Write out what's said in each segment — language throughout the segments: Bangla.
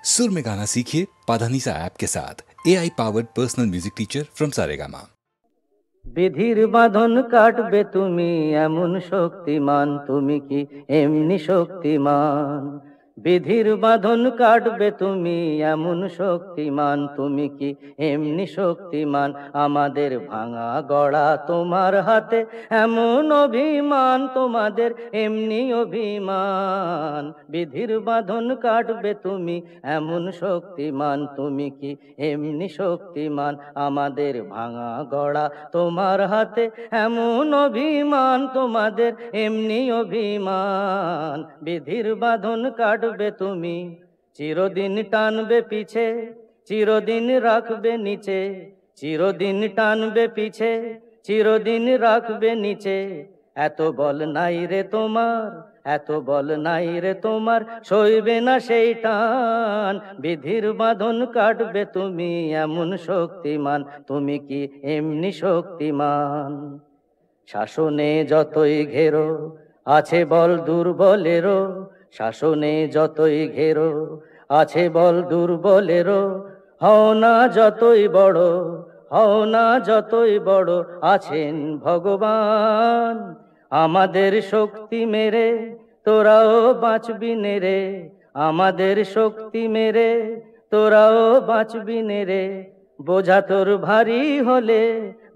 सुर में गाना सीखिए पाधानीसा ऐप के साथ। AI powered personal music teacher from Saregama. বিধির বাঁধন কাটবে তুমি এমন শক্তিমান, তুমি কি এমনি শক্তিমান? বিধির বাঁধন কাটবে তুমি এমন শক্তিমান, তুমি কি এমনি শক্তিমান? আমাদের ভাঙা গড়া তোমার হাতে এমন অভিমান, তোমাদের এমনি অভিমান। বিধির বাঁধন কাটবে তুমি এমন শক্তিমান, তুমি কি এমনি শক্তিমান? আমাদের ভাঙা গড়া তোমার হাতে এমন অভিমান, তোমাদের এমনি অভিমান। বিধির বাঁধন কাটবে তুমি, চিরদিন টানবে পিছে, চিরদিন রাখবে নিচে, চিরদিন টানবে পিছে, চিরদিন রাখবে নিচে। এত বল নাই রে তোমার, এত বল নাই রে তোমার, সইবে না সেই টান। বিধির বাঁধন কাটবে তুমি এমন শক্তিমান, তুমি কি এমনি শক্তিমান? শাসনে যতই ঘেরো আছে বল দুর্বলেরও, শাসনে যতই ঘেরো আছে বল দুর্বলেরও। হও না যতই বড়, হও না যতই বড়, আছেন ভগবান। আমাদের শক্তি মেরে তোরাও বাঁচবি নে রে, আমাদের শক্তি মেরে তোরাও বাঁচবি নে রে। বোঝা তোর ভারী হলে,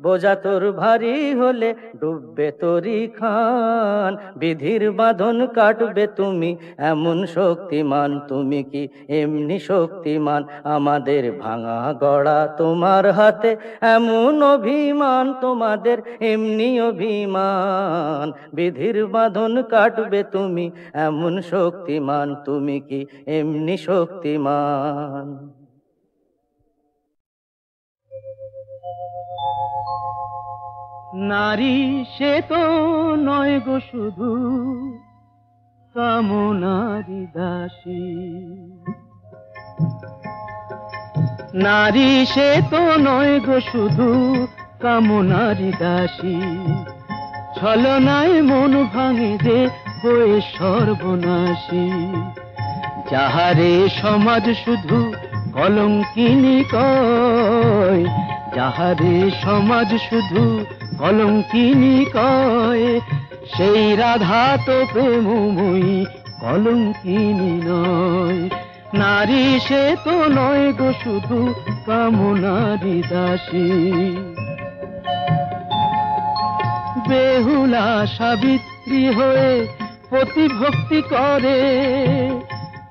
বোঝা তোর ভারী হলে ডুববে তোরই খান। বিধির বাঁধন কাটবে তুমি এমন শক্তিমান, তুমি কি এমনি শক্তিমান? আমাদের ভাঙা গড়া তোমার হাতে এমন অভিমান, তোমাদের এমনি অভিমান। বিধির বাঁধন কাটবে তুমি এমন শক্তিমান, তুমি কি এমনি শক্তিমান? নারী সে তো নয় গো শুধু কামনারি দাসী, নারী সে তো নয় গো শুধু কামনারি দাসী। ছলনায় মন ভাঙে যে হয়ে সর্বনাশী, যাহারে সমাজ শুধু কলঙ্কিনী কয়, যাহারে সমাজ শুধু কলঙ্কিনী কয়, সেই রাধা তো প্রেমময়ী কলঙ্কিনী নয়। নারী সে তো নয় গো শুধু কামনারি দাসী। বেহুলা সাবিত্রী হয়ে প্রতিভক্তি করে,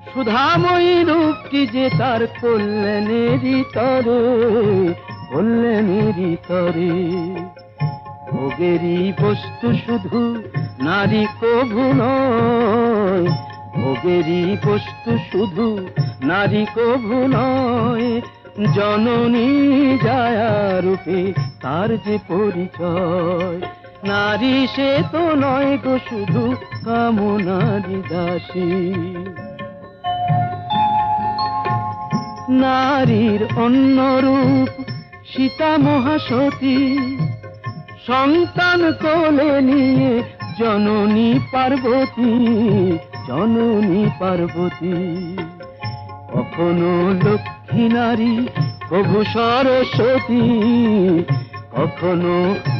সুধাময়ী রূপটি যে তার কল্যাণেরই তরে, কল্যাণেরই তরে। ভোগেরই বস্তু শুধু নারী কভু নয়, ভোগেরই বস্তু শুধু নারী কভু নয়। জননী জায়া রূপে তার যে পরিচয়, নারী সে তো নয় গো শুধু কামনারি দাসী। নারীর অন্য রূপ সীতা মহাসতী, সন্তান কোলে নিয়ে জননী পার্বতী, জননী পার্বতী। কখনো লক্ষ্মী নারী প্রভু সরস্বতী, কখনো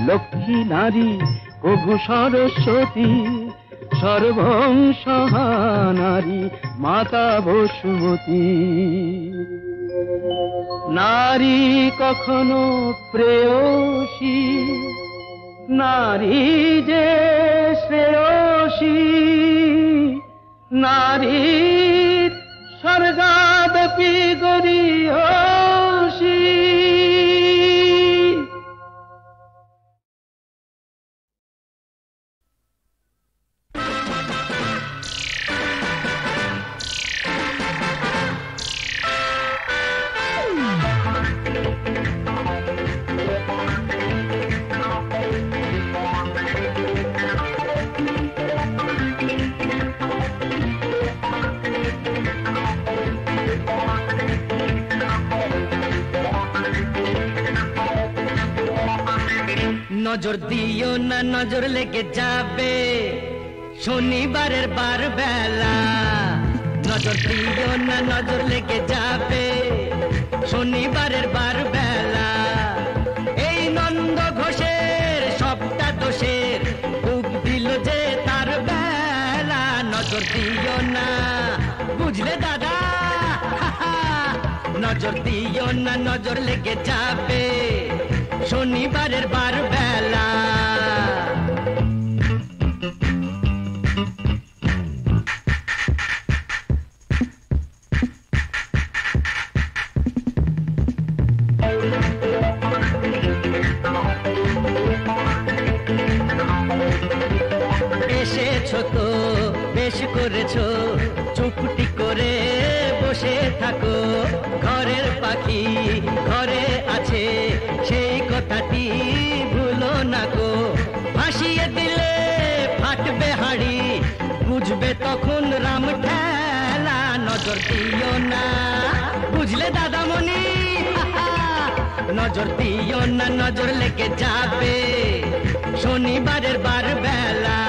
লক্ষ্মী নারী প্রভু সরস্বতী। সর্বংসহা নারী মাতা বসুমতী। নারী কখনো প্রেয়সী, নারী যে শ্রেয়সী। নারীর স্বর্গাদপি গরীয়সী। নজর দিও না, নজর লেগে যাবে শনিবারের বার বেলা। নজর দিও না নজর লেগে যাবে শনিবারের বার বেলা এই নন্দ ঘোষের সবটা দোষের বুক দিল যে তার বেলা নজর দিও না বুঝলে দাদা নজর দিও না নজর লেগে যাবে শনিবারের বার বেলা এসেছো তো বেশ করেছো চুপটি করে বসে থাকো ঘরের পাখি ঘরে আছে সেই কথাটি ভুলো না গো ভাসিয়ে দিলে ফাটবে হাড়ি বুঝবে তখন রাম ঠেলা নজর দিও না বুঝলে দাদামণি নজর দিও না নজর লেগে যাবে শনিবারের বার বেলা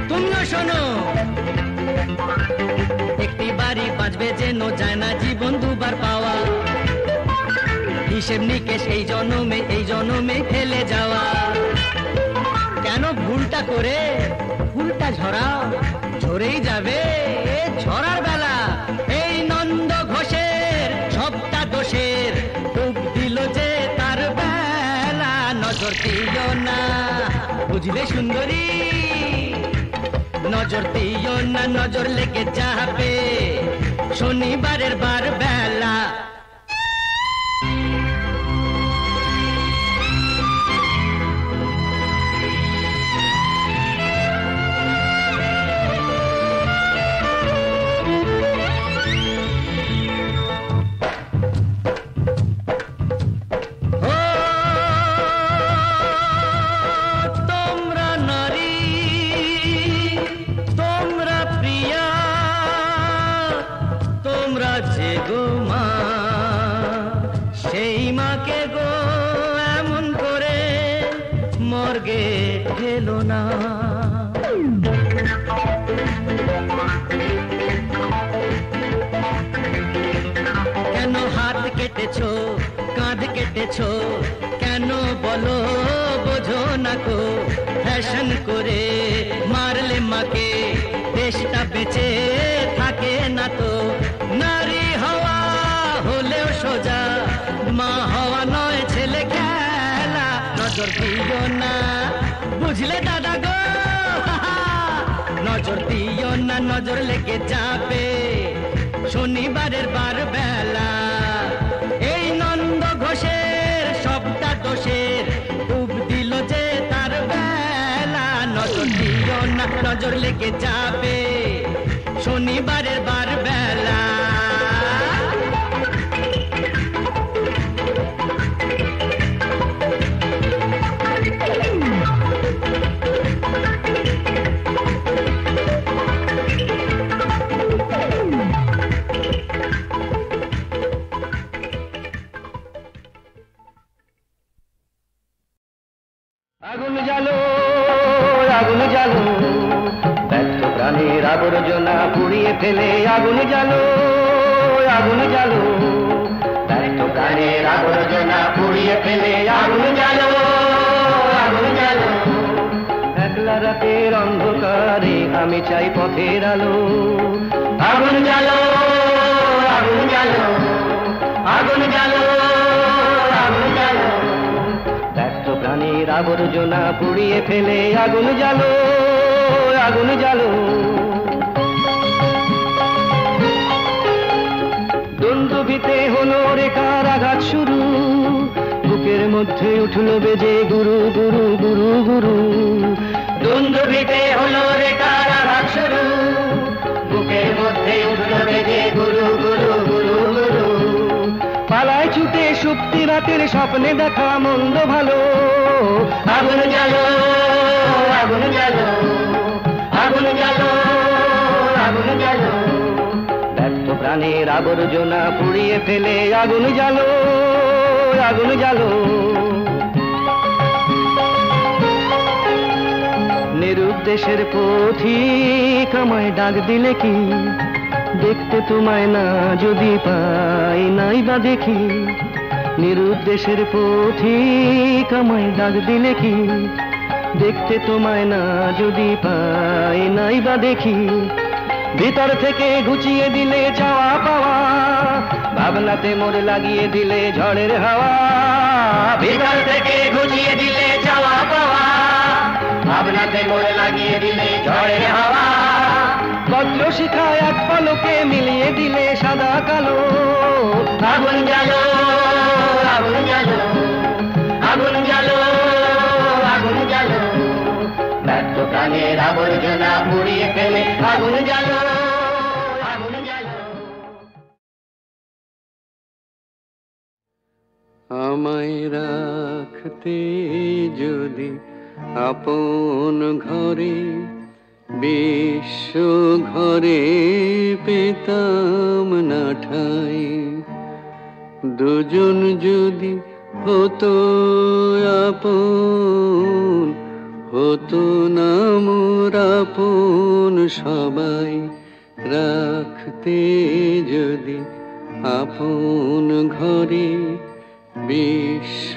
তুমিও শোনো একটি বাড়ি বাঁচবে যেন যায় না জীবন দুবার পাওয়া হিসেব নিকেশ এই জনমে ফেলে যাওয়া কেন ভুলটা করে ফুলটা ঝরাও ঝরেই যাবে ঝরার বেলা এই নন্দ ঘোষের সবটা দোষের ডুব দিল যে তার বেলা নজর দিও না বুঝলে সুন্দরী নজর দিও না নজর লেগে যাবে শনিবারের বার বেলা কেন হাত কেটেছো কাঁধ কেটেছো কেন বলো বোঝো না কো ফ্যাশন করে মারলে মাকে দেশটা বেঁচে থাকে না তো নারী হওয়া হলেও সোজা মা হওয়া নয় ছেলে খেলা নজর দিও না বুঝলে দাদা গো নজর দিও না নজর লেগে যাবে শনিবারের বার বেলা এই নন্দ ঘোষের সবটা দোষের ডুব দিল যে তার বেলা নজর দিও না নজর লেগে যাবে শনিবারের বার বেলা আগুন জ্বালো ব্যর্থ প্রাণের আবর্জনা পুড়িয়ে ফেলে আগুন জ্বালো ব্যর্থ প্রাণের আবর্জনা পুড়িয়ে ফেলে আগুন জ্বালো একলা রাতের অন্ধকারে আমি চাই পথের আলো আগুন জ্বালো ব্যর্থ প্রাণীর আবর্জনা পুড়িয়ে ফেলে আগুন জ্বালো দুন্দুভিতে হলো রেখার আঘাত শুরু বুকের মধ্যে উঠল বেজে গুরু গুরু গুরু গুরু দুন্দুভিতে হলো রেখার আঘাত শুরু বুকের মধ্যে উঠল বেজে গুরু গুরু গুরু গুরু পালায় ছুটে সুপ্তির রাতের স্বপ্নে দেখা মন্দ ভালো। আগুন জ্বালো আগুন জ্বালো আগুন জ্বালো আগুন জ্বালো, ব্যর্থ প্রাণের আবর্জনা পুড়িয়ে ফেলে আগুন জ্বালো আগুন জ্বালো। নিরুদ্দেশের পথিক আমায় ডাক দিলে কি, দেখতে তোমায় না যদি পাই নাই বা দেখি। নিরুদ্দেশের পথিক আমায় ডাক দিলে কি, দেখতে তোমায় না যদি পাই নাই বা দেখি। ভিতর থেকে ঘুচিয়ে দিলে চাওয়া পাওয়া, ভাবনাতে মোর লাগিয়ে দিলে ঝড়ের হাওয়া। ভিতর থেকে ঘুচিয়ে দিলে চাওয়া পাওয়া, ভাবনাতে মোড় লাগিয়ে দিলে ঝড়ের হাওয়া। বজ্র শিখা এক পলকে মিলিয়ে দিলে সাদা কালো। আগুন জ্বালো আগুন জ্বালো আগুন জ্বালো আগুন জ্বালো, ব্যর্থ প্রাণের আবর্জনা পুড়িয়ে ফেলে আগুন জ্বালো আগুন জ্বালো। আমায় রাখতে যদি আপন ঘরে, বিশ্ব ঘরে পেতাম না ঠাই। দুজন যদি হতো আপন, হতো না মোর আপন সবাই। রাখতে যদি আপন ঘরে, বিশ্ব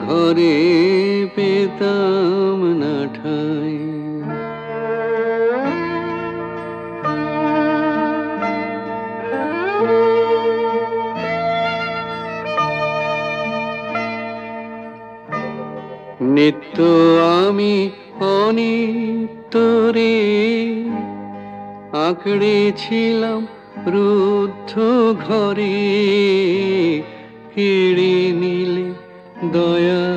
ঘরে পেতাম না ঠাই। নিত্য আমি অনিত্যরে আঁকড়েছিলাম রুদ্ধ ঘরে। কেড়ে নিলে দয়া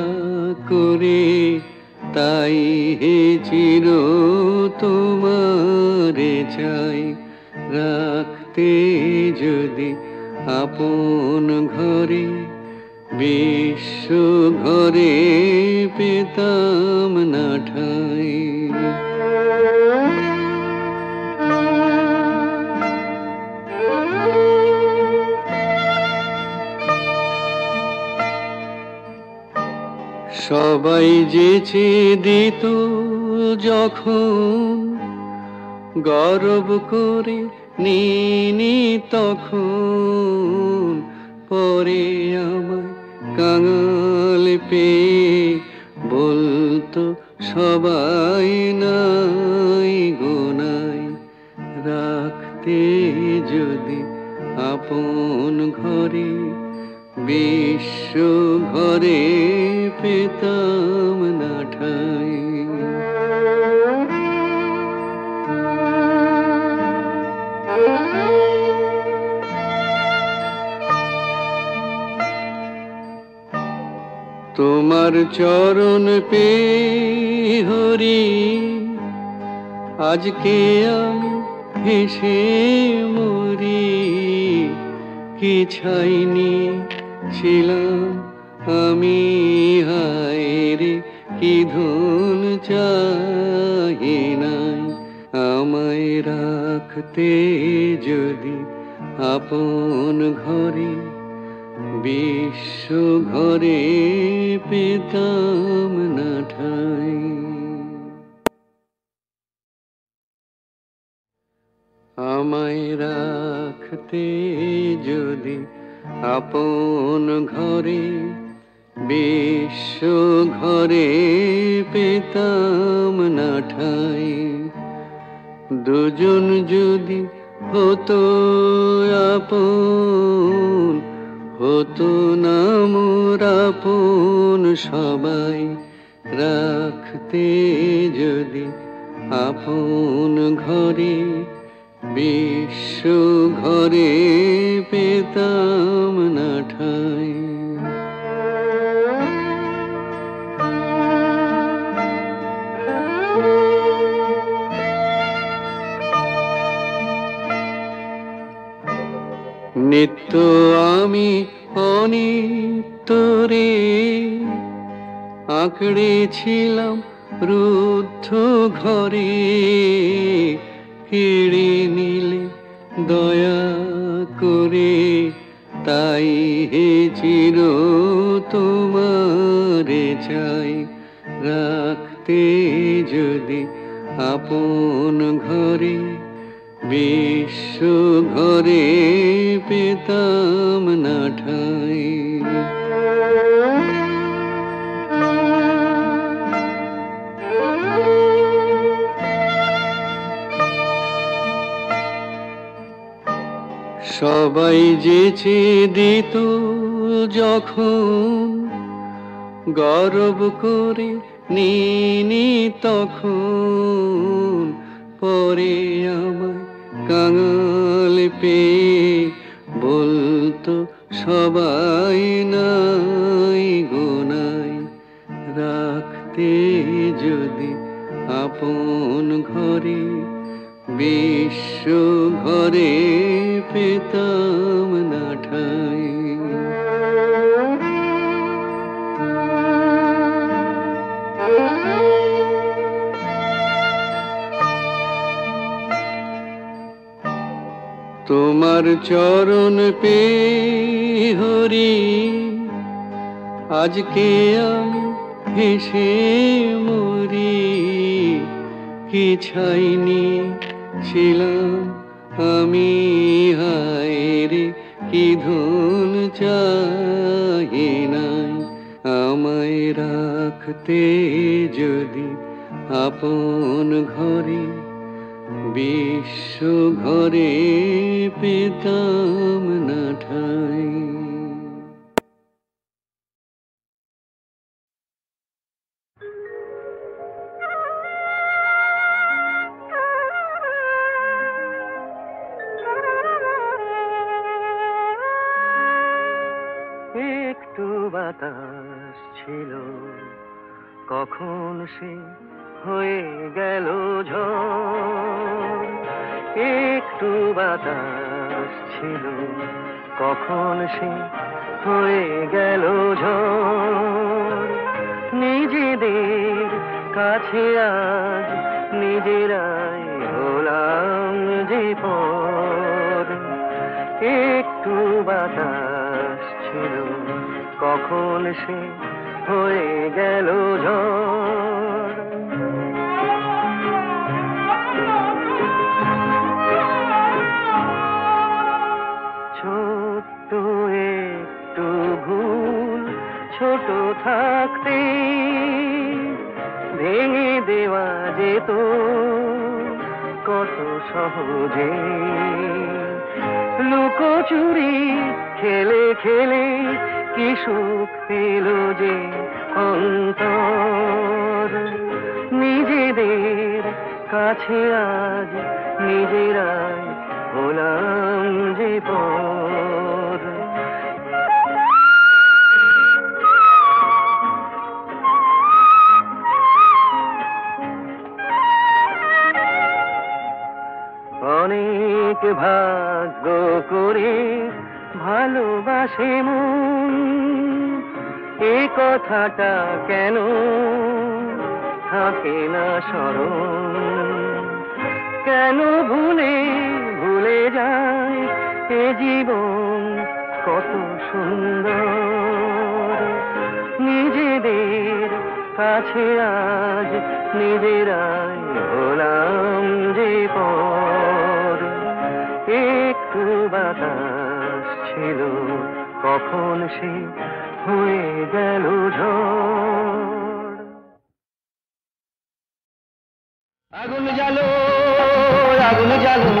করে, তাই হে চির তোমারে চাই। রাখতে যদি আপন ঘরে, বিশ্ব ঘরে পেতাম না ঠাই। সবাই যেচে দিত যখন, গর্ব করে নিনি তখন। পরে আমায় কাঙাল পেয়ে বলতো সবাই নাই গোনাই। রাখতে যদি আপন ঘরে, বিশ্ব ঘরে পেতাম না ঠাই। তোমার চরণ পে হরি, আজকে আমি হেসে মরি। কি ছাইনি ছিলাম আমি, হায় রে কি ধন চাহি নাই। আমায় রাখতে যদি আপন ঘরে, বিশ্ব ঘরে পেতাম না ঠাই। আমায় রাখতে যদি আপন ঘরে, বিশ্ব ঘরে পেতাম না ঠাই। দুজন যদি হতো আপন, হতো না মোর আপন সবাই। রাখতে যদি আপন ঘরে, বিশ্ব ঘরে পেতাম না ঠাই। নিত্য আমি অনিত্য তোরে আঁকড়েছিলাম রুদ্ধ ঘরে, কেড়ে নিলে দয়া করে, তাই হে চির তোমারে চাই, রাখতে যদি আপন ঘরে, বিশ্ব ঘরে পেতাম না ঠাই। সবাই যেচে দিত যখন, গর্ব করে নিনি তখন, পরে আমায় কাঙাল পেয়ে বলতো সবাই নাই গোনাই, রাখতে যদি আপন ঘরে, বিশ্ব ঘরে পেতাম না ঠাই। তোমার চরণ পে হরি, আজকে আমি হেসে মরি, কি ছাইনি ছিলাম আমি, হায় রে কি ধন চাহি নাই, আমায় রাখতে যদি আপন ঘরে, বিশ্ব ঘরে পেতাম না ঠাই। একটু বাতাস ছিল, কখন সে হয়ে গেল ঝড়। একটু বাতাস ছিল, কখন সে হয়ে গেল ঝড়। নিজেদের কাছে আজ নিজেরাই হলাম যে পর। একটু বাতাস ছিল, কখন সে হয়ে গেল ঝড়। ছোট্ট একটু ভুল ছোট থাকতে ভেঙে দেওয়া যেত কত সহজে। লুকোচুরি খেলে খেলে কি সুখ পেল যে অন্তর। নিজেদের কাছে আজ নিজেরাই হলাম যে পর। অনেক ভাগ্য করে ভালোবাসে মন, এ কথাটা কেন থাকে না স্মরণ। কেন ভুলে ভুলে যায় এ জীবন কত সুন্দর। নিজেদের কাছে আজ নিজেরাই হলাম যে পর। একটু বাতাস ছিল, কখন সে হয়ে গেল ঝড়। আগুন জ্বালো আগুন জ্বালো,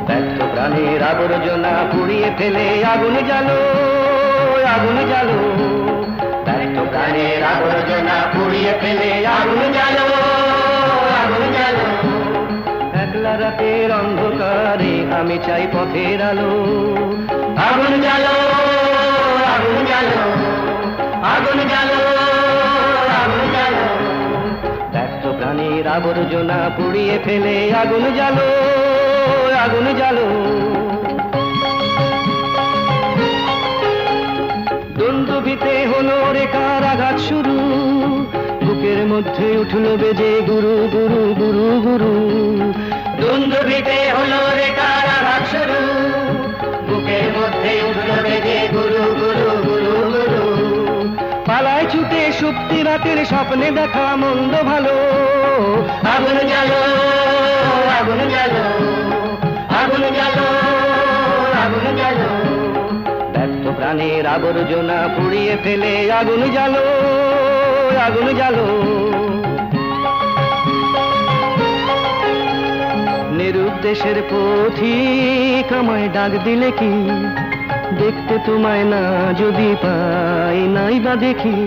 ব্যর্থ প্রাণের আবর্জনা পুড়িয়ে ফেলে। আগুন জ্বালো আগুন জ্বালো, ব্যর্থ প্রাণের আবর্জনা পুড়িয়ে ফেলে। আগুন জ্বালো আগুন জ্বালো। একলা রাতের অন্ধকারে আমি চাই পথের আলো। আগুন জ্বালো আগুন জ্বালো, আগুন জ্বালো আগুন জ্বালো। ব্যর্থ প্রাণীর আবর্জনা পুড়িয়ে ফেলে। আগুন জ্বালো আগুন জ্বালো। দ্বন্দ্ব দ্বন্দ্বভিতে হলো রে কারাঘাত শুরু, বুকের মধ্যে উঠলো বেজে গুরু গুরু গুরু গুরু। দ্বন্দ্বভিতে হলো রে কারাঘাত শুরু, বুকের মধ্যে উঠলো বেজে গুরু গুরু গুরু গুরু। পালায় ছুটে সুপ্তি রাতের স্বপ্নে দেখা মন্দ ভালো, আগুন জ্বালো আগুন জ্বালো আগুন জ্বালো আগুন জ্বালো। ব্যর্থ প্রাণের আবর্জনা পুড়িয়ে ফেলে আগুন জ্বালো আগুন জ্বালো। নিরুদ্দেশের পথিক আমায় ডাক দিলে কি, দেখতে তোমায় না যদি পাই নাই বা দেখি।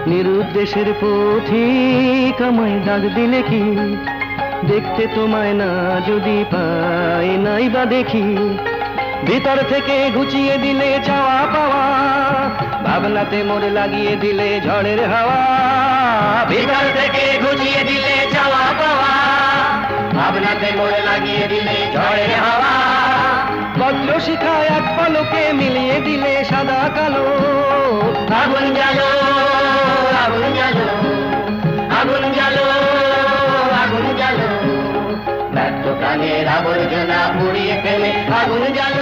নিরুদ্দেশের পথিক আমায় ডাক দিলে কি, দেখতে তোমায় না যদি পাই নাই বা দেখি। ভিতর থেকে ঘুচিয়ে দিলে চাওয়া পাওয়া, ভাবনাতে মোর লাগিয়ে দিলে ঝড়ের হাওয়া। ভিতর থেকে ঘুচিয়ে দিলে চাওয়া পাওয়া, ভাবনাতে মোড় লাগিয়ে দিলে ঝড়ের হাওয়া। বজ্র শিখা এক পলকে মিলিয়ে দিলে সাদা কালো, আগুন জ্বালো আগুন জ্বালো আগুন জ্বালো আগুন জ্বালো। ব্যর্থ প্রাণের আবর্জনা পুড়িয়ে ফেলে আগুন জ্বালো